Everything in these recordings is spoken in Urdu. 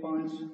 5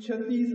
36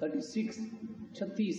36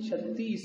36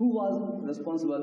Who was responsible?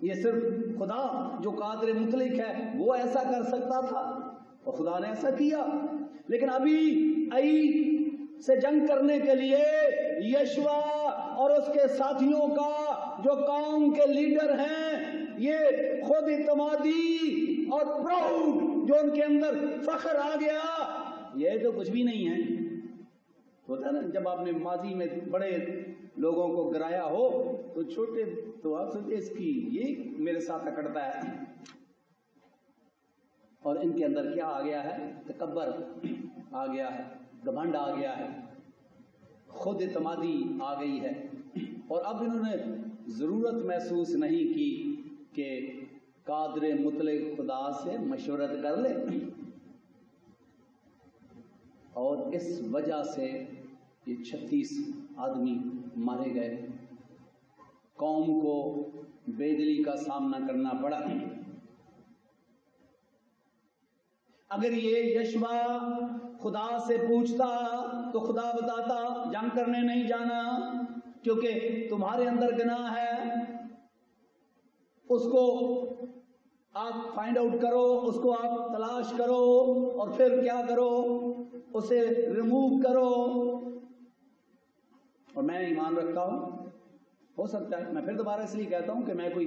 یہ صرف خدا جو قادر مطلق ہے وہ ایسا کر سکتا تھا اور خدا نے ایسا کیا. لیکن ابھی سے جنگ کرنے کے لیے یشوا اور اس کے ساتھیوں کا جو قوم کے لیڈر ہیں، یہ خود اعتمادی اور پراؤڈ جو ان کے اندر فخر آ گیا، یہ تو کچھ بھی نہیں ہے. ہوتا ہے نا جب آپ نے ماضی میں بڑے لوگوں کو گرایا ہو تو چھوٹے تو آپ سوچے اس کی یہ میرے ساتھ اکڑتا ہے. اور ان کے اندر کیا آ گیا ہے؟ تکبر آ گیا ہے، گھمنڈ آ گیا ہے، خود اعتمادی آ گئی ہے. اور اب انہوں نے ضرورت محسوس نہیں کی کہ قادر مطلق خدا سے مشورت کر لے. اور اس وجہ سے یہ 36 آدمی مارے گئے، قوم کو بے دلی کا سامنا کرنا پڑا. اگر یہ یشوا خدا سے پوچھتا تو خدا بتاتا جنگ کرنے نہیں جانا کیونکہ تمہارے اندر گناہ ہے، اس کو آپ فائنڈ آؤٹ کرو، اس کو آپ تلاش کرو اور پھر کیا کرو، اسے ریموو کرو. اور میں ایمان رکھتا ہوں، ہو سکتا ہے میں پھر دوبارہ اس لیے کہتا ہوں کہ میں کوئی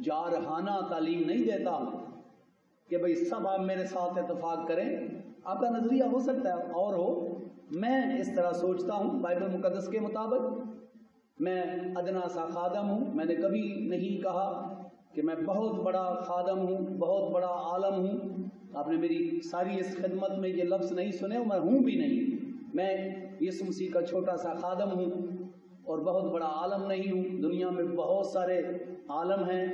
جارحانہ تعلیم نہیں دیتا ہوں کہ بھئی سب آپ میرے ساتھ اتفاق کریں. آپ کا نظریہ ہو سکتا ہے اور ہو، میں اس طرح سوچتا ہوں بائبل مقدس کے مطابق. میں ادنا سا خادم ہوں، میں نے کبھی نہیں کہا کہ میں بہت بڑا خادم ہوں، بہت بڑا عالم ہوں. آپ نے میری ساری اس خدمت میں یہ لفظ نہیں سنے اور میں ہوں بھی نہیں. میں یسوع مسیح کا چھوٹا سا خادم ہوں اور بہت بڑا عالم نہیں ہوں. دنیا میں بہت سارے عالم ہیں،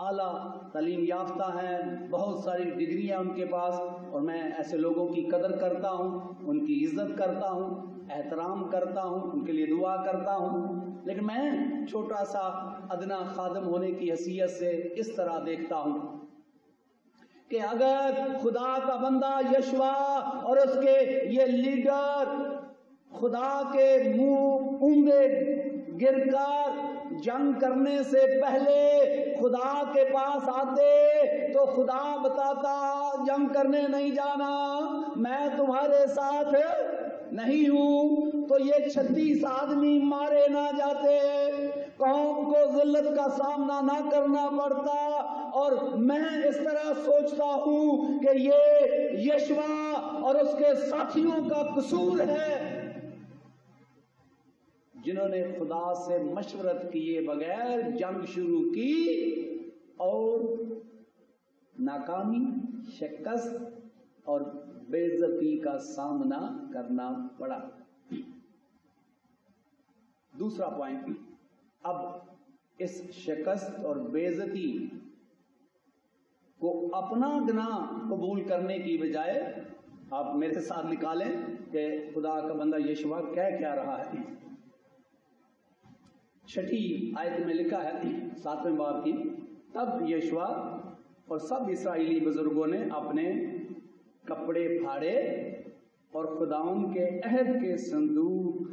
اعلیٰ تعلیم یافتہ ہیں، بہت ساری ڈگریاں ان کے پاس، اور میں ایسے لوگوں کی قدر کرتا ہوں، ان کی عزت کرتا ہوں، احترام کرتا ہوں، ان کے لیے دعا کرتا ہوں. لیکن میں چھوٹا سا ادنا خادم ہونے کی حیثیت سے اس طرح دیکھتا ہوں کہ اگر خدا کا بندہ یشوا اور اس کے یہ لیڈر خدا کے منہ اونگے گر کر جنگ کرنے سے پہلے خدا کے پاس آتے تو خدا بتاتا جنگ کرنے نہیں جانا، میں تمہارے ساتھ نہیں ہوں، تو یہ 36 آدمی مارے نہ جاتے، قوم کو ذلت کا سامنا نہ کرنا پڑتا. اور میں اس طرح سوچتا ہوں کہ یہ یشوا اور اس کے ساتھیوں کا قصور ہے جنہوں نے خدا سے مشورت کیے بغیر جنگ شروع کی اور ناکامی، شکست اور بے عزتی کا سامنا کرنا پڑا. دوسرا پوائنٹ، اب اس شکست اور بے عزتی کو اپنا گناہ قبول کرنے کی بجائے آپ میرے ساتھ نکالیں کہ خدا کا بندہ یشوا کہہ کیا رہا ہے. 6 آیت میں لکھا ہے 7ویں باب کی، تب یشوا اور سب اسرائیلی بزرگوں نے اپنے کپڑے پھاڑے اور خداوند کے عہد کے صندوق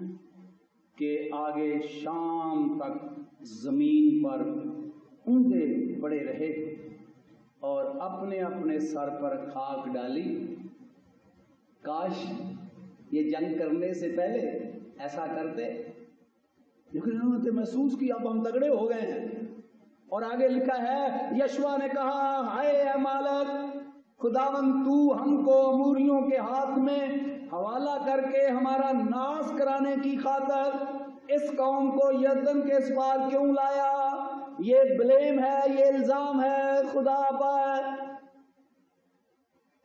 کے آگے شام تک زمین پر اونگے پڑے رہے اور اپنے اپنے سر پر خاک ڈالی. کاش یہ جنگ کرنے سے پہلے ایسا کرتے، لیکن انہوں نے محسوس کیا اب ہم تگڑے ہو گئے ہیں. اور آگے لکھا ہے یشوا نے کہا، ہائے اے مالک خداوند، تو ہم کو اموریوں کے ہاتھ میں حوالہ کر کے ہمارا ناش کرانے کی خاطر اس قوم کو یردن کے اس پار کیوں لایا؟ یہ بلیم ہے، یہ الزام ہے خدا پر.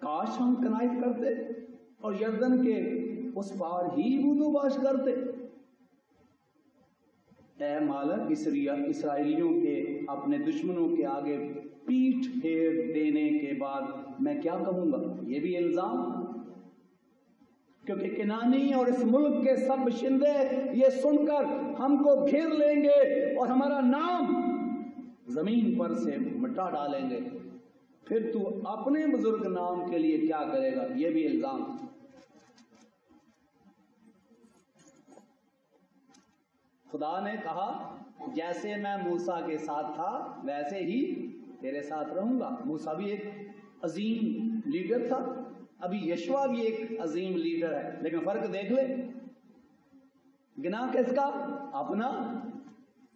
کاش ہم کنائٹ کرتے اور یردن کے اس پار ہی وضو باش کرتے. اے مالک، اسرائیلیوں کے اپنے دشمنوں کے آگے پیٹھ پھیر دینے کے بعد میں کیا کہوں گا؟ یہ بھی الزام، کیونکہ کنانی اور اس ملک کے سب باشندے یہ سن کر ہم کو گھیر لیں گے اور ہمارا نام زمین پر سے مٹا ڈالیں گے. پھر تو اپنے بزرگ نام کے لیے کیا کرے گا؟ یہ بھی الزام. خدا نے کہا جیسے میں موسیٰ کے ساتھ تھا ویسے ہی تیرے ساتھ رہوں گا. موسیٰ بھی ایک عظیم لیڈر تھا, ابھی یشوع بھی ایک عظیم لیڈر ہے, لیکن فرق دیکھ لے, گناہ کس کا؟ اپنا.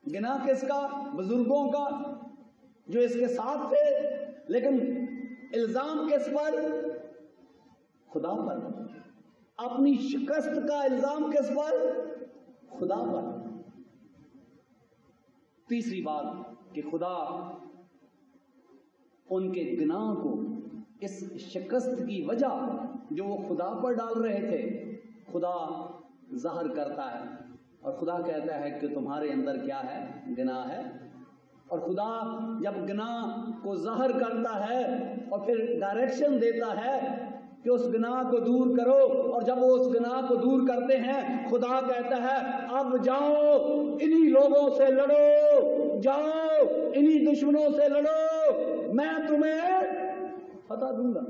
گناہ کس کا؟ بزرگوں کا جو اس کے ساتھ تھے, لیکن الزام کس پر؟ خدا پر. اپنی شکست کا الزام کس پر؟ خدا پر. تیسری بات کہ خدا ان کے گناہ کو, اس شکست کی وجہ جو وہ خدا پر ڈال رہے تھے, خدا ظاہر کرتا ہے اور خدا کہتا ہے کہ تمہارے اندر کیا ہے؟ گناہ ہے. اور خدا جب گناہ کو ظاہر کرتا ہے اور پھر ڈائریکشن دیتا ہے کہ اس گناہ کو دور کرو, اور جب وہ اس گناہ کو دور کرتے ہیں خدا کہتا ہے اب جاؤ انہی لوگوں سے لڑو, جاؤ انہی دشمنوں سے لڑو, میں تمہیں فتح دوں گا.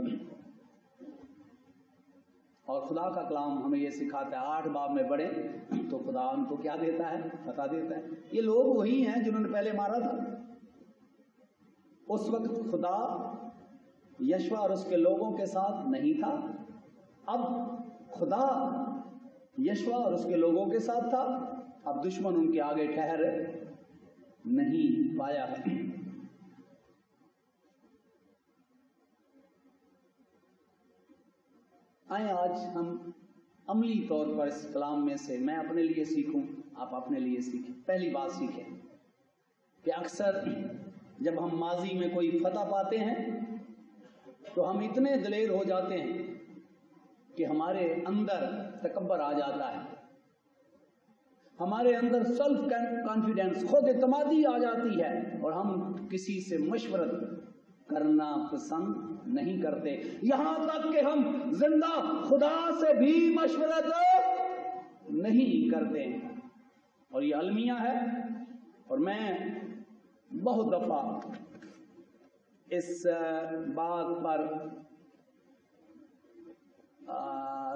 اور خدا کا کلام ہمیں یہ سکھاتا ہے, 8 باب میں پڑھیں تو خدا ان کو کیا دیتا ہے؟ فتح دیتا ہے. یہ لوگ وہی ہیں جنہوں نے پہلے مارا تھا. اس وقت خدا یشوع اور اس کے لوگوں کے ساتھ نہیں تھا, اب خدا یشوع اور اس کے لوگوں کے ساتھ تھا, اب دشمن ان کے آگے ٹھہر نہیں پایا ہے. آئیں آج ہم عملی طور پر اس کلام میں سے میں اپنے لیے سیکھوں, آپ اپنے لیے سیکھیں. پہلی بات سیکھیں کہ اکثر جب ہم ماضی میں کوئی فتح پاتے ہیں تو ہم اتنے دلیر ہو جاتے ہیں کہ ہمارے اندر تکبر آ جاتا ہے, ہمارے اندر سیلف کانفیڈنس, خود اعتمادی آ جاتی ہے, اور ہم کسی سے مشورت کرنا پسند نہیں کرتے, یہاں تک کہ ہم زندہ خدا سے بھی مشورت نہیں کرتے. اور یہ المیہ ہے, اور میں بہت دفعہ اس بات پر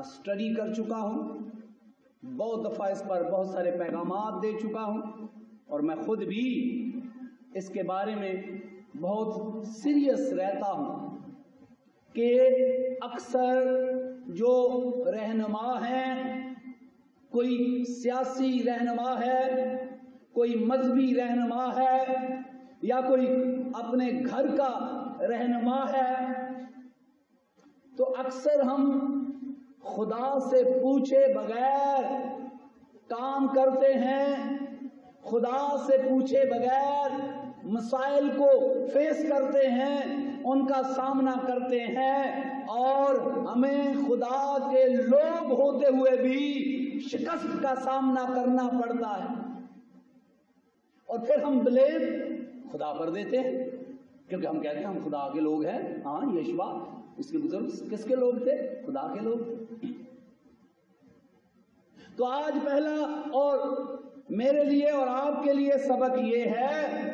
اسٹڈی کر چکا ہوں, بہت دفعہ اس پر بہت سارے پیغامات دے چکا ہوں, اور میں خود بھی اس کے بارے میں بہت سیریس رہتا ہوں کہ اکثر جو رہنما ہیں, کوئی سیاسی رہنما ہے, کوئی مذہبی رہنما ہے, یا کوئی اپنے گھر کا رہنما ہے, تو اکثر ہم خدا سے پوچھے بغیر کام کرتے ہیں, خدا سے پوچھے بغیر مسائل کو فیس کرتے ہیں, ان کا سامنا کرتے ہیں, اور ہمیں خدا کے لوگ ہوتے ہوئے بھی شکست کا سامنا کرنا پڑتا ہے. اور پھر ہم بلیم خدا پر دیتے ہیں, کیونکہ ہم کہتے ہیں ہم خدا کے لوگ ہیں. ہاں, یشوع اس کے بزرگ کس کے لوگ تھے؟ خدا کے لوگ تھے. تو آج پہلا اور میرے لیے اور آپ کے لیے سبق یہ ہے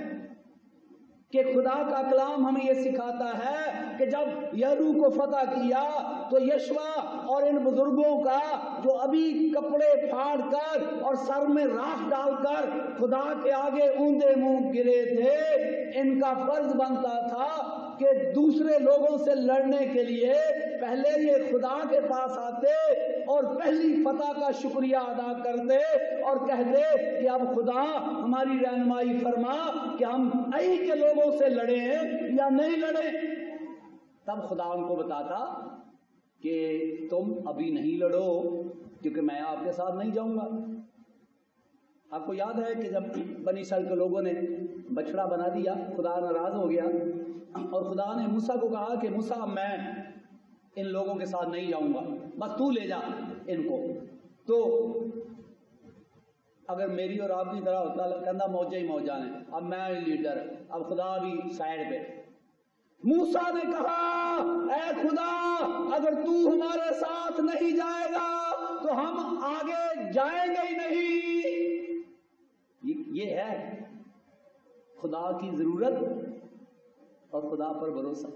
کہ خدا کا کلام ہمیں یہ سکھاتا ہے کہ جب یرو کو فتح کیا تو یشوع اور ان بزرگوں کا جو ابھی کپڑے پھاڑ کر اور سر میں راکھ ڈال کر خدا کے آگے اوندے منہ گرے تھے, ان کا فرض بنتا تھا کہ دوسرے لوگوں سے لڑنے کے لیے پہلے یہ خدا کے پاس آتے اور پہلی فتح کا شکریہ ادا کرتے اور کہتے کہ اب خدا ہماری رہنمائی فرما کہ ہم ای کے لوگوں سے لڑیں یا نہیں لڑیں. تب خدا ان کو بتاتا کہ تم ابھی نہیں لڑو کیونکہ میں آپ کے ساتھ نہیں جاؤں گا. آپ کو یاد ہے کہ جب بنی اسرائیل کے لوگوں نے بچڑا بنا دیا, خدا ناراض ہو گیا اور خدا نے موسیٰ کو کہا کہ موسیٰ میں ان لوگوں کے ساتھ نہیں جاؤں گا, بس تو لے جا ان کو. تو اگر میری اور آپ کی طرح ہوتا کہنا موجہ ہی موجہ نے, اب میں لیڈر, اب خدا بھی سائڈ پہ. موسیٰ نے کہا اے خدا اگر تو ہمارے ساتھ نہیں جائے گا تو ہم آگے جائیں گے ہی نہیں. یہ ہے خدا کی ضرورت اور خدا پر بھروسہ.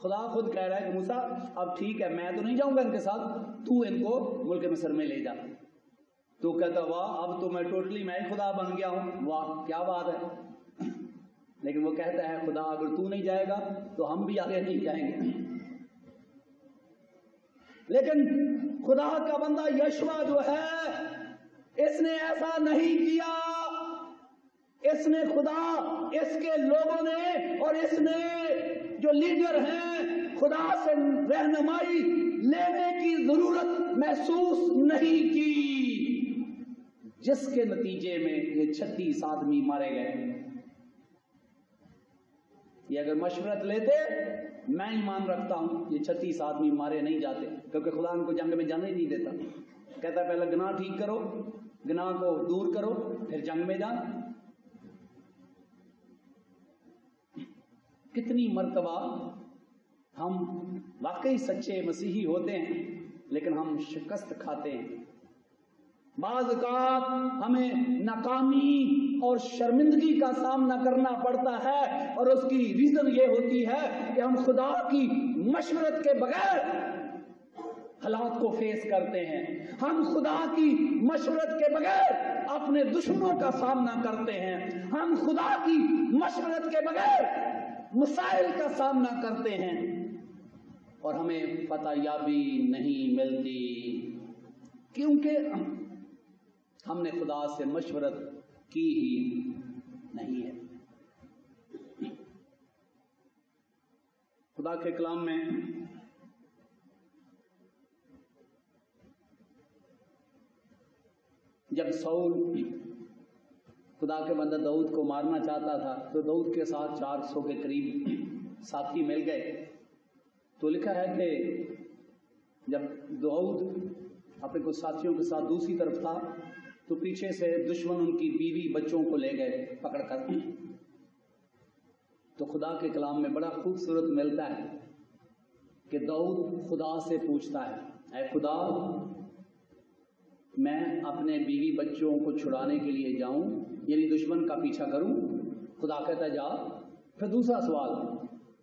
خدا خود کہہ رہا ہے کہ موسیٰ اب ٹھیک ہے, میں تو نہیں جاؤں گا ان کے ساتھ, تو ان کو ملک مصر میں لے جا. تو کہتا واہ اب تو میں ٹوٹلی میں خدا بن گیا ہوں، واہ کیا بات ہے. لیکن وہ کہتا ہے خدا اگر تو نہیں جائے گا تو ہم بھی آگے نہیں جائیں گے. لیکن خدا کا بندہ یشوع جو ہے اس نے ایسا نہیں کیا. اس نے خدا اس کے لوگوں نے اور اس نے جو لیڈر ہیں خدا سے رہنمائی لینے کی ضرورت محسوس نہیں کی، جس کے نتیجے میں یہ 36 آدمی مارے گئے. یہ اگر مشورت لیتے، میں ایمان رکھتا ہوں یہ 36 آدمی مارے نہیں جاتے، کیونکہ خدا ان کو جنگ میں جانے نہیں دیتا. کہتا ہے پہلے گناہ ٹھیک کرو، گناہ کو دور کرو، پھر جنگ میں جان. کتنی مرتبہ ہم واقعی سچے مسیحی ہوتے ہیں لیکن ہم شکست کھاتے ہیں. بعض اوقات ہمیں ناکامی اور شرمندگی کا سامنا کرنا پڑتا ہے، اور اس کی ریزن یہ ہوتی ہے کہ ہم خدا کی مشورت کے بغیر حالات کو فیس کرتے ہیں. ہم خدا کی مشورت کے بغیر اپنے دشمنوں کا سامنا کرتے ہیں. ہم خدا کی مشورت کے بغیر مسائل کا سامنا کرتے ہیں اور ہمیں فتح یابی نہیں ملتی، کیونکہ ہم نے خدا سے مشورت کی ہی نہیں ہے. خدا کے کلام میں جب سول خدا کے بندہ داؤد کو مارنا چاہتا تھا تو داؤد کے ساتھ 400 کے قریب ساتھی مل گئے. تو لکھا ہے کہ جب داؤد اپنے کچھ ساتھیوں کے ساتھ دوسری طرف تھا تو پیچھے سے دشمن ان کی بیوی بچوں کو لے گئے پکڑ کر. تو خدا کے کلام میں بڑا خوبصورت ملتا ہے کہ داؤد خدا سے پوچھتا ہے اے خدا میں اپنے بیوی بچوں کو چھڑانے کے لیے جاؤں، یعنی دشمن کا پیچھا کروں؟ خدا کہتا ہے جا. پھر دوسرا سوال،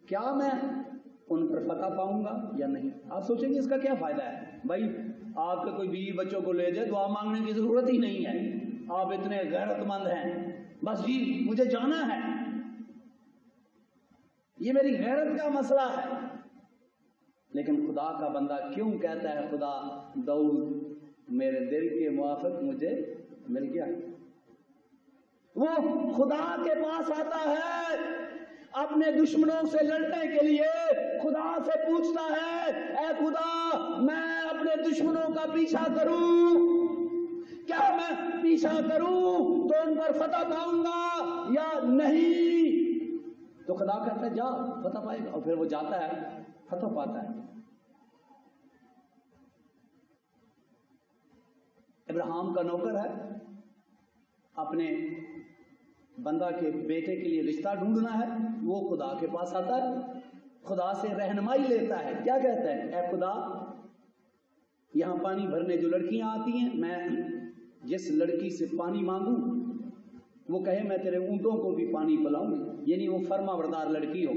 کیا میں ان پر فتح پاؤں گا یا نہیں؟ آپ سوچیں گے اس کا کیا فائدہ ہے؟ بھائی آپ کے کوئی بیوی بچوں کو لے جائے دعا مانگنے کی ضرورت ہی نہیں ہے، آپ اتنے غیرت مند ہیں، بس جی مجھے جانا ہے، یہ میری غیرت کا مسئلہ ہے. لیکن خدا کا بندہ کیوں کہتا ہے خدا داؤد میرے دل کے موافق مجھے مل گیا؟ وہ خدا کے پاس آتا ہے اپنے دشمنوں سے لڑنے کے لیے، خدا سے پوچھتا ہے اے خدا میں اپنے دشمنوں کا پیچھا کروں، کیا میں پیچھا کروں تو ان پر فتح پاؤں گا یا نہیں؟ تو خدا کہتا ہے جا فتح پائے گا، اور پھر وہ جاتا ہے فتح پاتا ہے. ابراہیم کا نوکر ہے، اپنے بندہ کے بیٹے کے لیے رشتہ ڈھونڈنا ہے، وہ خدا کے پاس آتا ہے، خدا سے رہنمائی لیتا ہے. کیا کہتا ہے اے خدا یہاں پانی بھرنے جو لڑکیاں آتی ہیں، میں جس لڑکی سے پانی مانگوں وہ کہے میں تیرے اونٹوں کو بھی پانی پلاؤں گی، یعنی وہ فرما بردار لڑکی ہو.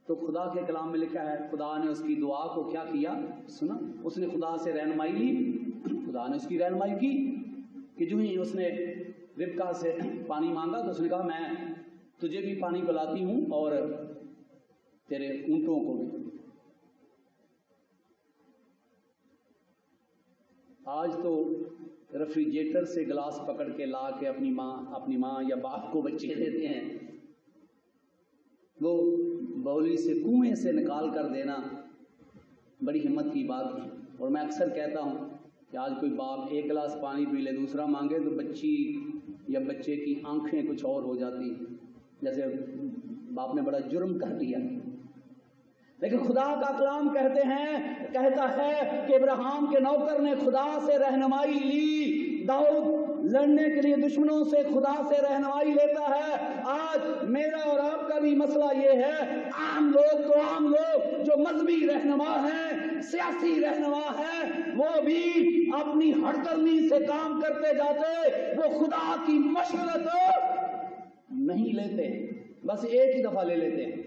تو خدا کے کلام میں لکھا ہے خدا نے اس کی دعا کو کیا کیا؟ سنا. اس نے خدا سے رہنمائی لی، خدا نے اس کی رہنمائی کی کہ جو ہی اس نے ربکا سے پانی مانگا تو اس نے کہا میں تجھے بھی پانی پلاتی ہوں اور تیرے اونٹوں کو بھی. آج تو ریفریجریٹر سے گلاس پکڑ کے لا کے اپنی ماں یا باپ کو بچے دیتے ہیں، وہ بولی سے کنویں سے نکال کر دینا بڑی ہمت کی بات ہے. اور میں اکثر کہتا ہوں کہ آج کوئی باپ ایک گلاس پانی پی لے دوسرا مانگے تو بچی یا بچے کی آنکھیں کچھ اور ہو جاتی ہیں، جیسے باپ نے بڑا جرم کر دیا. لیکن خدا کا کلام کہتا ہے کہ ابراہیم کے نوکر نے خدا سے رہنمائی لی، داؤد لڑنے کے لیے دشمنوں سے خدا سے رہنمائی لیتا ہے. آج میرا اور آپ کا بھی مسئلہ یہ ہے، عام لوگ جو مذہبی رہنما ہیں، سیاسی رہنما ہیں، وہ بھی اپنی ہڑدرمی سے کام کرتے جاتے، وہ خدا کی مشورت نہیں لیتے، بس ایک ہی دفعہ لے لیتے ہیں.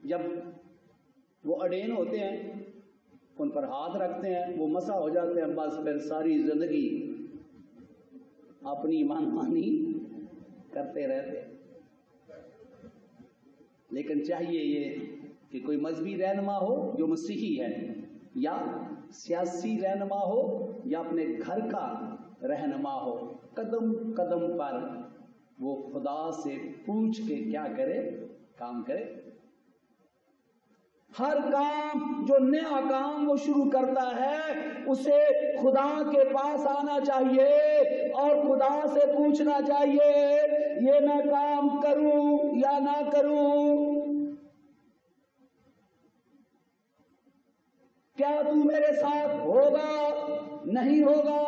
جب وہ اڈین ہوتے ہیں ان پر ہاتھ رکھتے ہیں، وہ مسح ہو جاتے ہیں، بس پھر ساری زندگی اپنی من مانی کرتے رہتے ہیں۔ لیکن چاہیے یہ کہ کوئی مذہبی رہنما ہو جو مسیحی ہے، یا سیاسی رہنما ہو، یا اپنے گھر کا رہنما ہو، قدم قدم پر وہ خدا سے پوچھ کے کیا کرے، کام کرے۔ ہر کام جو نیا کام وہ شروع کرتا ہے اسے خدا کے پاس آنا چاہیے اور خدا سے پوچھنا چاہیے یہ میں کام کروں یا نہ کروں، کیا تو میرے ساتھ ہوگا، نہیں ہوگا؟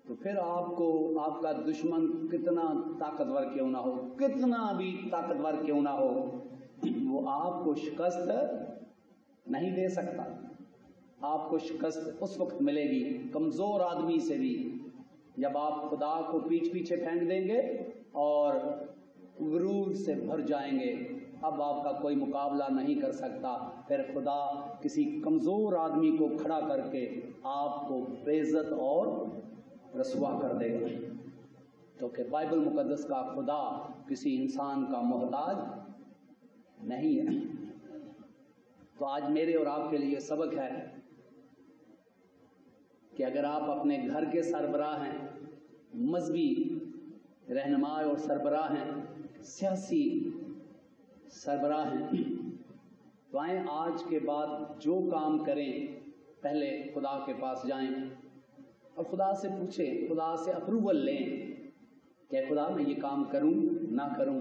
تو پھر آپ کا دشمن کتنا طاقتور کیوں نہ ہو، کتنا بھی طاقتور کیوں نہ ہو، وہ آپ کو شکست نہیں دے سکتا۔ آپ کو شکست اس وقت ملے گی کمزور آدمی سے بھی جب آپ خدا کو پیچھے پھینک دیں گے اور غرور سے بھر جائیں گے۔ اب آپ کا کوئی مقابلہ نہیں کر سکتا، پھر خدا کسی کمزور آدمی کو کھڑا کر کے آپ کو بے عزت اور رسوا کر دے گا، کیونکہ بائبل مقدس کا خدا کسی انسان کا محتاج نہیں ہے۔ تو آج میرے اور آپ کے لیے سبق ہے کہ اگر آپ اپنے گھر کے سربراہ ہیں، مذہبی رہنما اور سربراہ ہیں، سیاسی سربراہ ہیں، تو آئیں آج کے بعد جو کام کریں پہلے خدا کے پاس جائیں اور خدا سے پوچھیں، خدا سے اپروول لیں کہ خدا میں یہ کام کروں نہ کروں،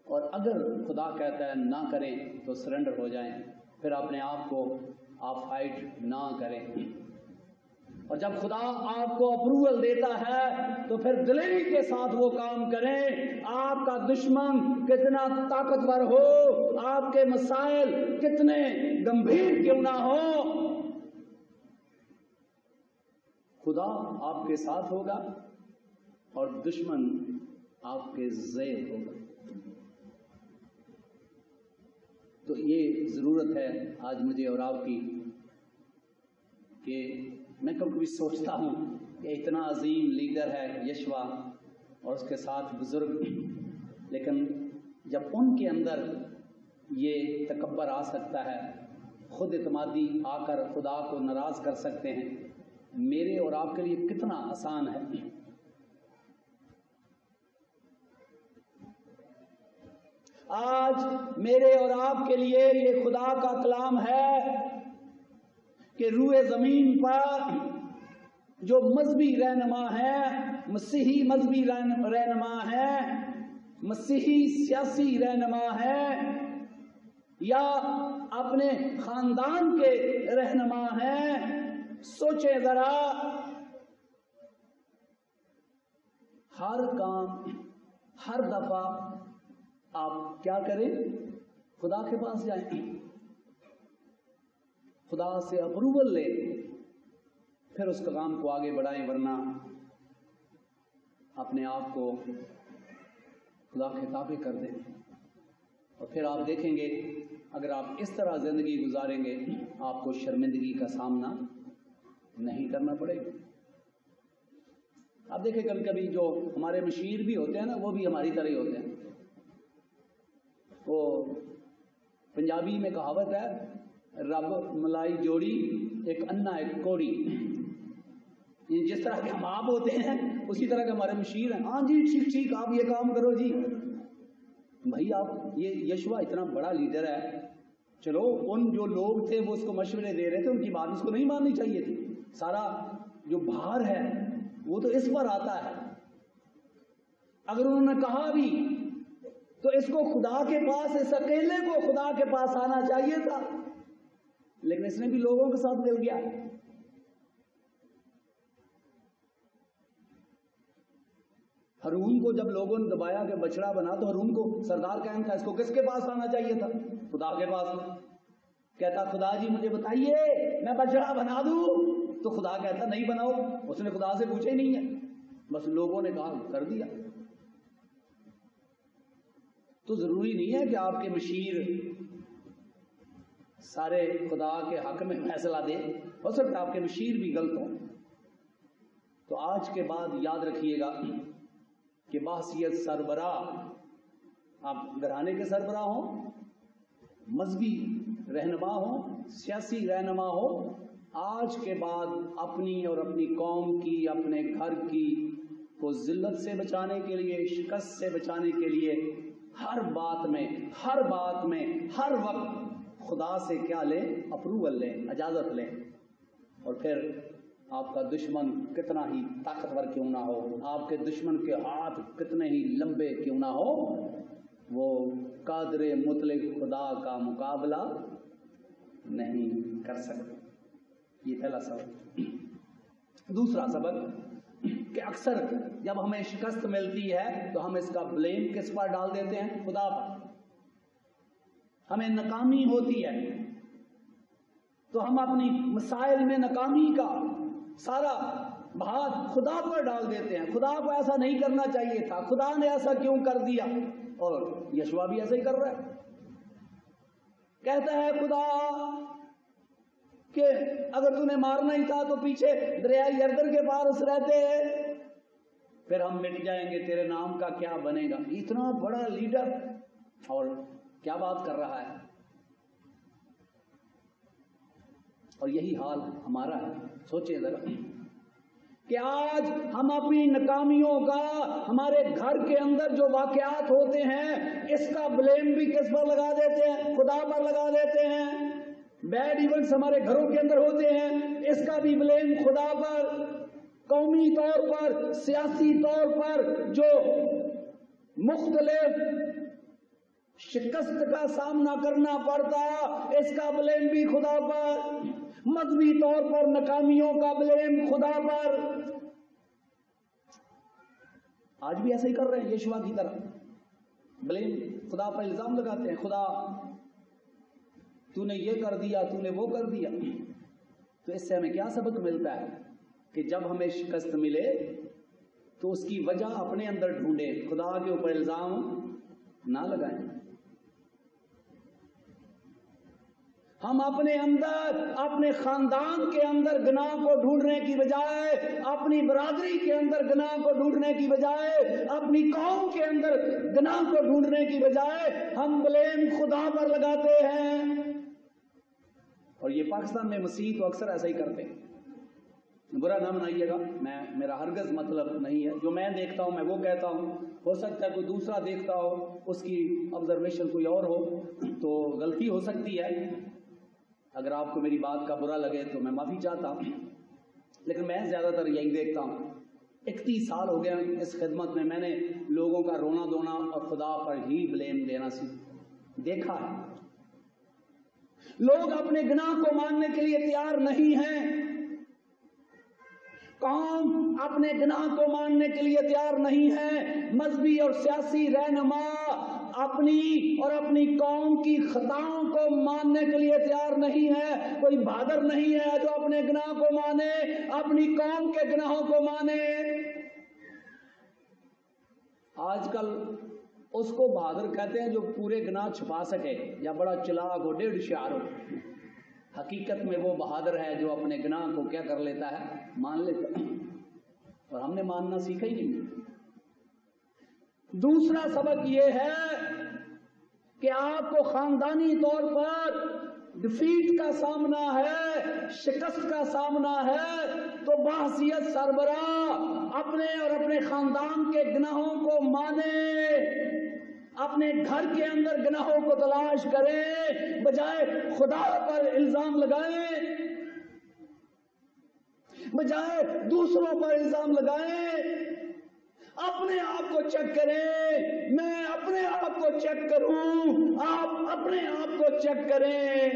اور اگر خدا کہتا ہے نہ کریں تو سرنڈر ہو جائیں، پھر اپنے آپ کو آپ فائٹ نہ کریں، اور جب خدا آپ کو اپروول دیتا ہے تو پھر دلیری کے ساتھ وہ کام کریں۔ آپ کا دشمن کتنا طاقتور ہو، آپ کے مسائل کتنے گمبھیر کیوں نہ ہو، خدا آپ کے ساتھ ہوگا اور دشمن آپ کے زیر ہوگا۔ تو یہ ضرورت ہے آج مجھے اور آپ کی کہ میں کبھی کبھی سوچتا ہوں کہ اتنا عظیم لیڈر ہے یشوا اور اس کے ساتھ بزرگ، لیکن جب ان کے اندر یہ تکبر آ سکتا ہے، خود اعتمادی آ کر خدا کو ناراض کر سکتے ہیں، میرے اور آپ کے لیے کتنا آسان ہے۔ آج میرے اور آپ کے لیے یہ خدا کا کلام ہے کہ روئے زمین پر جو مذہبی رہنما ہے، مسیحی مذہبی رہنما ہے، مسیحی سیاسی رہنما ہے، یا اپنے خاندان کے رہنما ہیں، سوچیں ذرا، ہر کام ہر دفعہ آپ کیا کریں؟ خدا کے پاس جائیں، خدا سے اپروول لیں، پھر اس کام کو آگے بڑھائیں، ورنہ اپنے آپ کو خدا کے تابع کر دیں، اور پھر آپ دیکھیں گے اگر آپ اس طرح زندگی گزاریں گے آپ کو شرمندگی کا سامنا نہیں کرنا پڑے گا۔ آپ دیکھیں کبھی کبھی جو ہمارے مشیر بھی ہوتے ہیں نا، وہ بھی ہماری طرح ہی ہوتے ہیں۔ وہ پنجابی میں کہاوت ہے، رب ملائی جوڑی ایک انا ایک کوڑی، جس طرح کے ہم آپ ہوتے ہیں اسی طرح کے ہمارے مشیر ہیں۔ ہاں جی ٹھیک آپ یہ کام کرو جی، بھائی آپ یہ یشوا اتنا بڑا لیڈر ہے، چلو ان جو لوگ تھے وہ اس کو مشورے دے رہے تھے، ان کی بات اس کو نہیں ماننی چاہیے تھی، سارا جو بھار ہے وہ تو اس پر آتا ہے۔ اگر انہوں نے کہا بھی تو اس کو خدا کے پاس، اس اکیلے کو خدا کے پاس آنا چاہیے تھا، لیکن اس نے بھی لوگوں کے ساتھ مل گیا۔ ہارون کو جب لوگوں نے دبایا کہ بچڑا بنا، تو ہارون کو سردار کہنا تھا، اس کو کس کے پاس آنا چاہیے تھا؟ خدا کے پاس۔ کہتا خدا جی مجھے بتائیے میں بچڑا بنا دوں، تو خدا کہتا نہیں بناؤ، اس نے خدا سے پوچھا ہی نہیں ہے، بس لوگوں نے کہا کر دیا۔ تو ضروری نہیں ہے کہ آپ کے مشیر سارے خدا کے حق میں فیصلہ دے، ہو سکتا ہے آپ کے مشیر بھی غلط ہوں، تو آج کے بعد یاد رکھیے گا کہ بحثیت سربراہ، آپ گھرانے کے سربراہ ہوں، مذہبی رہنما ہوں، سیاسی رہنما ہو، آج کے بعد اپنی اور اپنی قوم کی، اپنے گھر کی کو ذلت سے بچانے کے لیے، شکست سے بچانے کے لیے ہر بات میں ہر وقت خدا سے کیا لیں؟ اپروول لیں، اجازت لیں۔ اور پھر آپ کا دشمن کتنا ہی طاقتور کیوں نہ ہو، آپ کے دشمن کے ہاتھ کتنے ہی لمبے کیوں نہ ہو، وہ قادر مطلق خدا کا مقابلہ نہیں کر سکتے۔ یہ پہلا سبق۔ دوسرا سبق کہ اکثر جب ہمیں شکست ملتی ہے تو ہم اس کا بلیم کس پر ڈال دیتے ہیں؟ خدا پر۔ ہمیں ناکامی ہوتی ہے تو ہم اپنی مسائل میں ناکامی کا سارا بھار خدا پر ڈال دیتے ہیں، خدا کو ایسا نہیں کرنا چاہیے تھا، خدا نے ایسا کیوں کر دیا؟ اور یشوع بھی ایسا ہی کر رہا ہے، کہتا ہے خدا کہ اگر تو نے مارنا ہی تھا تو پیچھے دریائے یردن کے پاس رہتے، پھر ہم مٹ جائیں گے، تیرے نام کا کیا بنے گا؟ اتنا بڑا لیڈر اور کیا بات کر رہا ہے؟ اور یہی حال ہمارا ہے۔ سوچیں ذرا کہ آج ہم اپنی ناکامیوں کا، ہمارے گھر کے اندر جو واقعات ہوتے ہیں، اس کا بلیم بھی کس پر لگا دیتے ہیں؟ خدا پر لگا دیتے ہیں۔ بیڈ ایونٹس ہمارے گھروں کے اندر ہوتے ہیں، اس کا بھی بلیم خدا پر۔ قومی طور پر، سیاسی طور پر جو مختلف شکست کا سامنا کرنا پڑتا، اس کا بلیم بھی خدا پر۔ مذہبی طور پر ناکامیوں کا بلیم خدا پر۔ آج بھی ایسا ہی کر رہے ہیں یشوع کی طرح، بلیم خدا پر الزام لگاتے ہیں، خدا تو نے یہ کر دیا، تو نے وہ کر دیا۔ تو اس سے ہمیں کیا سبق ملتا ہے کہ جب ہمیں شکست ملے تو اس کی وجہ اپنے اندر ڈھونڈیں، خدا کے اوپر الزام نہ لگائیں۔ ہم اپنے اندر، اپنے خاندان کے اندر گناہ کو ڈھونڈنے کی بجائے، اپنی برادری کے اندر گناہ کو ڈھونڈنے کی بجائے، اپنی قوم کے اندر گناہ کو ڈھونڈنے کی بجائے ہم بلیم خدا پر لگاتے ہیں۔ اور یہ پاکستان میں مسیح تو اکثر ایسا ہی کرتے ہیں، برا نہ منائیے گا، میرا ہرگز مطلب نہیں ہے، جو میں دیکھتا ہوں میں وہ کہتا ہوں، ہو سکتا ہے کوئی دوسرا دیکھتا ہو، اس کی آبزرویشن کوئی اور ہو تو غلطی ہو سکتی ہے۔ اگر آپ کو میری بات کا برا لگے تو میں معافی چاہتا ہوں، لیکن میں زیادہ تر یہی دیکھتا ہوں۔ 31 سال ہو گیا اس خدمت میں نے لوگوں کا رونا دھونا اور خدا پر ہی بلیم دینا دیکھا ہے۔ لوگ اپنے گناہ کو ماننے کے لیے تیار نہیں ہیں، قوم اپنے گناہ کو ماننے کے لیے تیار نہیں ہے، مذہبی اور سیاسی رہنما اپنی اور اپنی قوم کی خطاؤں کو ماننے کے لیے تیار نہیں ہے۔ کوئی بہادر نہیں ہے جو اپنے گناہ کو مانے، اپنی قوم کے گناہوں کو مانے۔ آج کل اس کو بہادر کہتے ہیں جو پورے گناہ چھپا سکے یا بڑا چلاک ہو، 1.5 ہوشیار ہو۔ حقیقت میں وہ بہادر ہے جو اپنے گناہ کو کیا کر لیتا ہے؟ مان لیتا ہے۔ اور ہم نے ماننا سیکھا ہی نہیں۔ دوسرا سبق یہ ہے کہ آپ کو خاندانی طور پر ڈیفیٹ کا سامنا ہے، شکست کا سامنا ہے، تو بحثیت سربراہ اپنے اور اپنے خاندان کے گناہوں کو مانے، اپنے گھر کے اندر گناہوں کو تلاش کریں، بجائے خدا پر الزام لگائیں، بجائے دوسروں پر الزام لگائیں۔ اپنے آپ کو چیک کریں، میں اپنے آپ کو چیک کروں، آپ اپنے آپ کو چیک کریں۔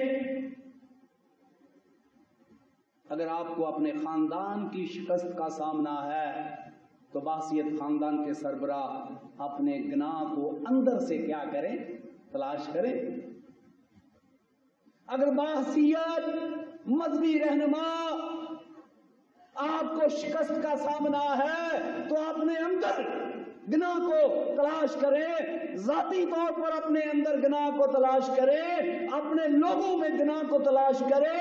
اگر آپ کو اپنے خاندان کی شکست کا سامنا ہے تو بحثیت خاندان کے سربراہ اپنے گناہ کو اندر سے کیا کریں؟ تلاش کریں۔ اگر بحثیت مذہبی رہنما آپ کو شکست کا سامنا ہے تو اپنے اندر گناہ کو تلاش کرے، ذاتی طور پر اپنے اندر گناہ کو تلاش کرے، اپنے لوگوں میں گناہ کو تلاش کرے۔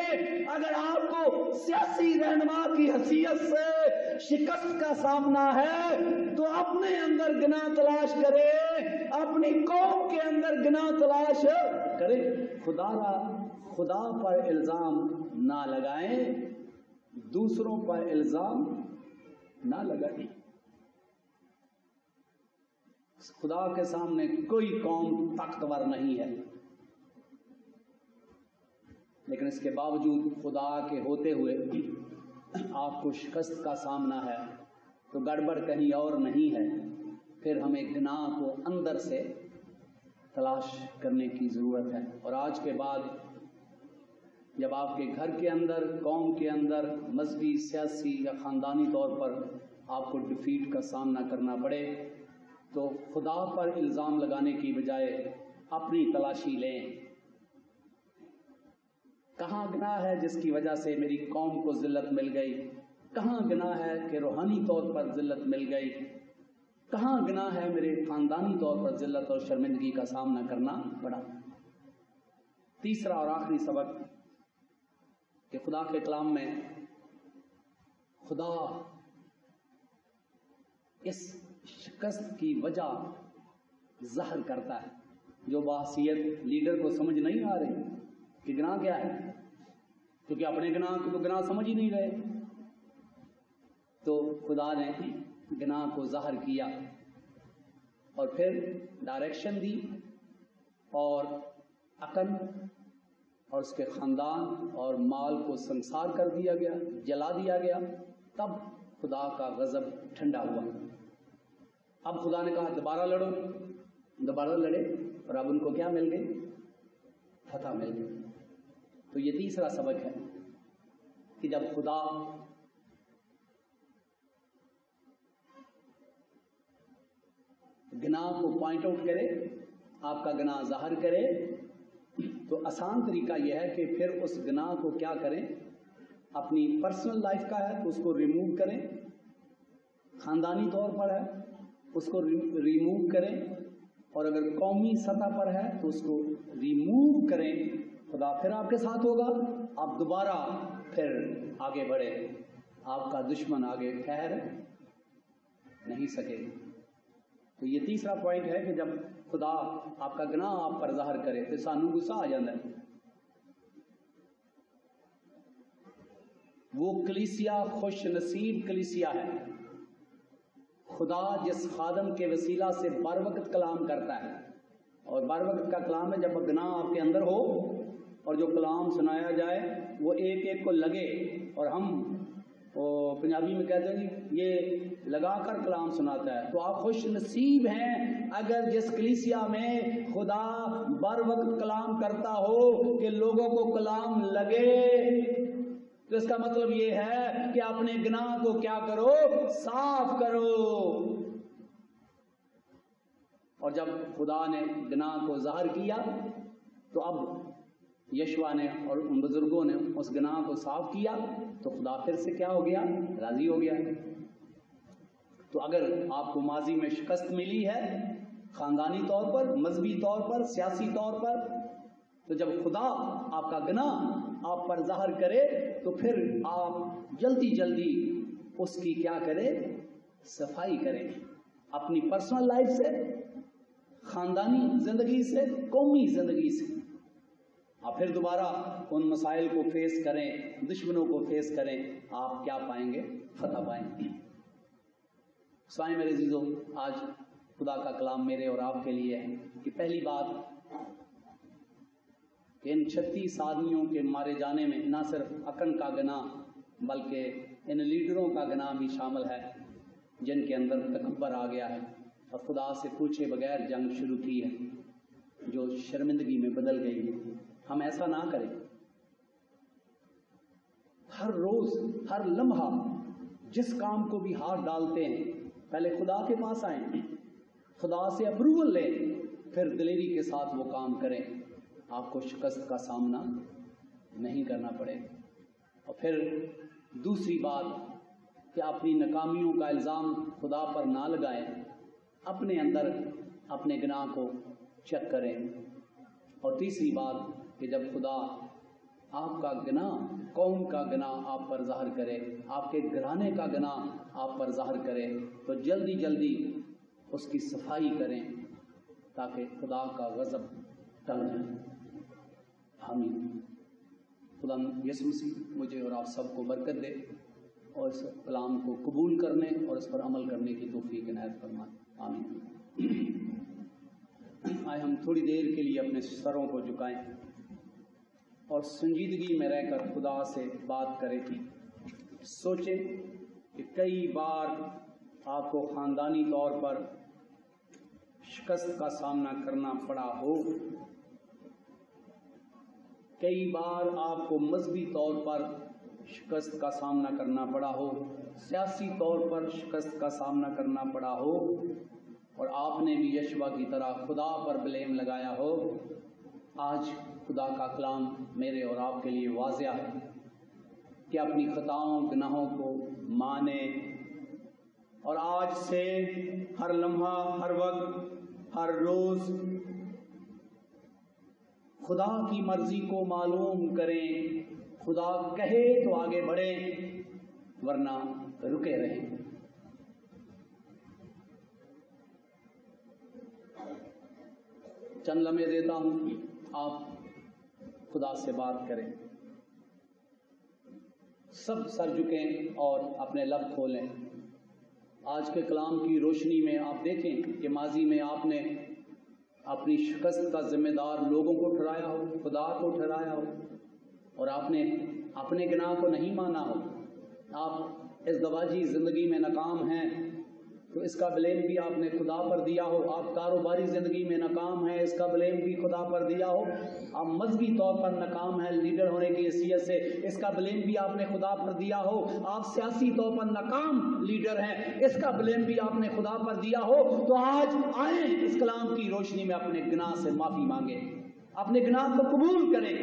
اگر آپ کو سیاسی رہنما کی حیثیت سے شکست کا سامنا ہے تو اپنے اندر گناہ تلاش کرے، اپنی قوم کے اندر گناہ تلاش کرے۔ خدا پر الزام نہ لگائیں، دوسروں پر الزام نہ لگائیں۔ خدا کے سامنے کوئی قوم طاقتور نہیں ہے، لیکن اس کے باوجود خدا کے ہوتے ہوئے آپ کو شکست کا سامنا ہے تو گڑبڑ کہیں اور نہیں ہے۔ پھر ہمیں گناہ کو اندر سے تلاش کرنے کی ضرورت ہے۔ اور آج کے بعد جب آپ کے گھر کے اندر، قوم کے اندر مذہبی، سیاسی یا خاندانی طور پر آپ کو ڈیفیٹ کا سامنا کرنا پڑے تو خدا پر الزام لگانے کی بجائے اپنی تلاشی لیں۔ کہاں گناہ ہے جس کی وجہ سے میری قوم کو ذلت مل گئی؟ کہاں گناہ ہے کہ روحانی طور پر ذلت مل گئی؟ کہاں گناہ ہے میرے خاندانی طور پر ذلت اور شرمندگی کا سامنا کرنا پڑا؟ تیسرا اور آخری سبق کہ خدا کے کلام میں خدا اس شکست کی وجہ ظاہر کرتا ہے جو بحیثیت لیڈر کو سمجھ نہیں آ رہی کہ گناہ کیا ہے، کیونکہ اپنے گناہ کو تو گناہ سمجھ ہی نہیں رہے۔ تو خدا نے گناہ کو ظاہر کیا اور پھر ڈائریکشن دی، اور اکن اور اس کے خاندان اور مال کو سنسار کر دیا گیا، جلا دیا گیا۔ تب خدا کا غضب ٹھنڈا ہوا۔ اب خدا نے کہا دوبارہ لڑو، دوبارہ لڑے، اور اب ان کو کیا مل گئی؟ فتح مل گئی۔ تو یہ تیسرا سبق ہے کہ جب خدا گناہ کو پوائنٹ آؤٹ کرے، آپ کا گناہ ظاہر کرے، تو آسان طریقہ یہ ہے کہ پھر اس گناہ کو کیا کریں؟ اپنی پرسنل لائف کا ہے تو اس کو ریموو کریں، خاندانی طور پر ہے اس کو ریموو کریں، اور اگر قومی سطح پر ہے تو اس کو ریموو کریں۔ خدا پھر آپ کے ساتھ ہوگا، آپ دوبارہ پھر آگے بڑھے، آپ کا دشمن آگے ٹھہر نہیں سکے۔ تو یہ تیسرا پوائنٹ ہے کہ جب خدا آپ کا گناہ آپ پر ظاہر کرے تو سانو غصہ آ جاتا ہے۔ وہ کلیسیا خوش نصیب کلیسیا ہے، خدا جس خادم کے وسیلہ سے بر وقت کلام کرتا ہے، اور بر وقت کا کلام ہے جب گناہ آپ کے اندر ہو اور جو کلام سنایا جائے وہ ایک ایک کو لگے، اور ہم پنجابی میں کہتے ہیں جی یہ لگا کر کلام سناتا ہے۔ تو آپ خوش نصیب ہیں اگر جس کلیسیا میں خدا بر وقت کلام کرتا ہو کہ لوگوں کو کلام لگے۔ تو اس کا مطلب یہ ہے کہ اپنے گناہ کو کیا کرو؟ صاف کرو۔ اور جب خدا نے گناہ کو ظاہر کیا تو اب یشوع نے اور ان بزرگوں نے اس گناہ کو صاف کیا تو خدا پھر سے کیا ہو گیا؟ راضی ہو گیا۔ تو اگر آپ کو ماضی میں شکست ملی ہے خاندانی طور پر، مذہبی طور پر، سیاسی طور پر، تو جب خدا آپ کا گناہ آپ پر ظاہر کرے تو پھر آپ جلدی جلدی اس کی کیا کریں؟ صفائی کریں، اپنی پرسنل لائف سے، خاندانی زندگی سے، قومی زندگی سے۔ آپ پھر دوبارہ ان مسائل کو فیس کریں، دشمنوں کو فیس کریں، آپ کیا پائیں گے؟ فتح پائیں گے۔ سوائے میرے عزیزو، آج خدا کا کلام میرے اور آپ کے لیے ہے کہ پہلی بات کہ ان 36 آدمیوں کے مارے جانے میں نہ صرف اکن کا گناہ بلکہ ان لیڈروں کا گناہ بھی شامل ہے جن کے اندر تکبر آ گیا ہے اور خدا سے پوچھے بغیر جنگ شروع کی ہے جو شرمندگی میں بدل گئی ہے۔ ہم ایسا نہ کریں۔ ہر روز، ہر لمحہ جس کام کو بھی ہاتھ ڈالتے ہیں پہلے خدا کے پاس آئیں، خدا سے اپروول لیں، پھر دلیری کے ساتھ وہ کام کریں، آپ کو شکست کا سامنا نہیں کرنا پڑے۔ اور پھر دوسری بات کہ اپنی ناکامیوں کا الزام خدا پر نہ لگائیں، اپنے اندر اپنے گناہ کو چیک کریں. اور تیسری بات کہ جب خدا آپ کا گناہ، قوم کا گناہ آپ پر ظاہر کرے، آپ کے گھرانے کا گناہ آپ پر ظاہر کرے، تو جلدی جلدی اس کی صفائی کریں تاکہ خدا کا غضب ٹل جائے. آمین. خدا یسوع مسیح مجھے اور آپ سب کو برکت دے اور اس کلام کو قبول کرنے اور اس پر عمل کرنے کی توفیق عنایت فرمائے. آمین. آئے ہم تھوڑی دیر کے لیے اپنے سروں کو جھکائیں اور سنجیدگی میں رہ کر خدا سے بات کریں. سوچیں کہ کئی بار آپ کو خاندانی طور پر شکست کا سامنا کرنا پڑا ہو، کئی بار آپ کو مذہبی طور پر شکست کا سامنا کرنا پڑا ہو، سیاسی طور پر شکست کا سامنا کرنا پڑا ہو، اور آپ نے بھی یشوع کی طرح خدا پر بلیم لگایا ہو. آج خدا کا کلام میرے اور آپ کے لیے واضح ہے کہ اپنی خطاؤں گناہوں کو مانیں اور آج سے ہر لمحہ، ہر وقت، ہر روز خدا کی مرضی کو معلوم کریں. خدا کہے تو آگے بڑھیں ورنہ رکے رہیں. چند لمحے دیتا ہوں، آپ خدا سے بات کریں. سب سر جھکیں اور اپنے لب کھولیں. آج کے کلام کی روشنی میں آپ دیکھیں کہ ماضی میں آپ نے اپنی شکست کا ذمہ دار لوگوں کو ٹھہرایا ہو، خدا کو ٹھہرایا ہو، اور آپ نے اپنے گناہ کو نہیں مانا ہو. آپ اس دواجی زندگی میں ناکام ہیں تو اس کا بلیم بھی آپ نے خدا پر دیا ہو. آپ کاروباری زندگی میں ناکام ہیں، اس کا بلیم بھی خدا پر دیا ہو. آپ مذہبی طور پر ناکام ہیں لیڈر ہونے کی حیثیت سے، اس کا بلیم بھی آپ نے خدا پر دیا ہو. آپ سیاسی طور پر ناکام لیڈر ہیں، اس کا بلیم بھی آپ نے خدا پر دیا ہو. تو آج آئیں اس کلام کی روشنی میں اپنے گناہ سے معافی مانگیں، اپنے گناہ کو قبول کریں،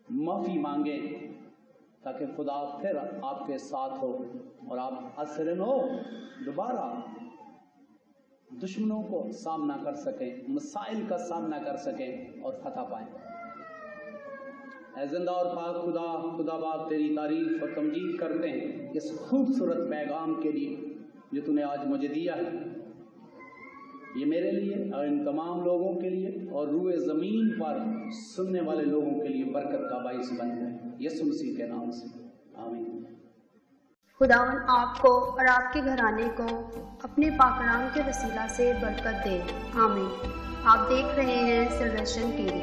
معافی مانگیں تاکہ خدا پھر آپ کے ساتھ ہو اور آپ اثرن ہو، دوبارہ دشمنوں کو سامنا کر سکیں، مسائل کا سامنا کر سکیں اور فتح پائیں. اے زندہ اور پاک خدا، خدا باپ تیری تعریف اور تمجید کرتے ہیں اس خوبصورت پیغام کے لیے جو تو نے آج مجھے دیا ہے. یہ میرے لیے اور ان تمام لوگوں کے لیے اور روئے زمین پر سننے والے لوگوں کے لیے برکت کا باعث بن جائے. یسوع مسیح کے نام سے آمین. خداوند آپ کو اور آپ کے گھرانے کو اپنے پاک کلام کے وسیلہ سے برکت دے. آمین. آپ دیکھ رہے ہیں سلویشن ٹی وی.